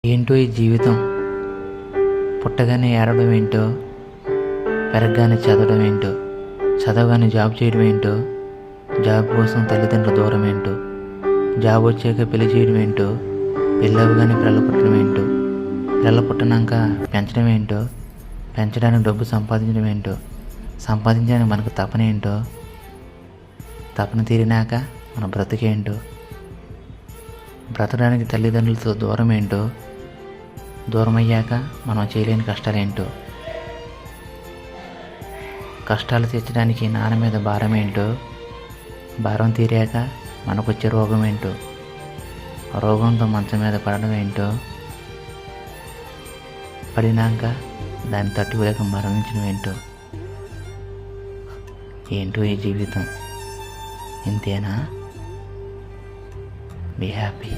ఏంటో ఈ జీవితం, పుట్టగానే ఏడవడం ఏంటో, పెరగగానే చదవడం ఏంటో, చదవగానే జాబ్ చేయడం ఏంటో, జాబ్ కోసం తల్లిదండ్రుల దూరం ఏంటో, జాబ్ వచ్చాక పెళ్లి చేయడం ఏంటో, పెళ్ళి అవ్వగానే పిల్లలు పుట్టడం ఏంటో, పిల్లలు పుట్టినాక పెంచడం ఏంటో, పెంచడానికి డబ్బు సంపాదించడం ఏంటో, సంపాదించడానికి మనకు తపన ఏంటో, తపన తీరినాక మన బ్రతికేంటో, బ్రతకడానికి తల్లిదండ్రులతో దూరం ఏంటో, దూరం అయ్యాక మనం చేయలేని కష్టాలేంటో, కష్టాలు తీర్చడానికి నాన్న మీద భారం ఏంటో, భారం తీరాక మనకొచ్చే రోగం ఏంటో, రోగంతో మంచం మీద పడడం ఏంటో, పడినాక దాన్ని తట్టుకోలేక మరణించడం ఏంటో. ఏంటో ఈ జీవితం, ఇంతేనా? Be happy.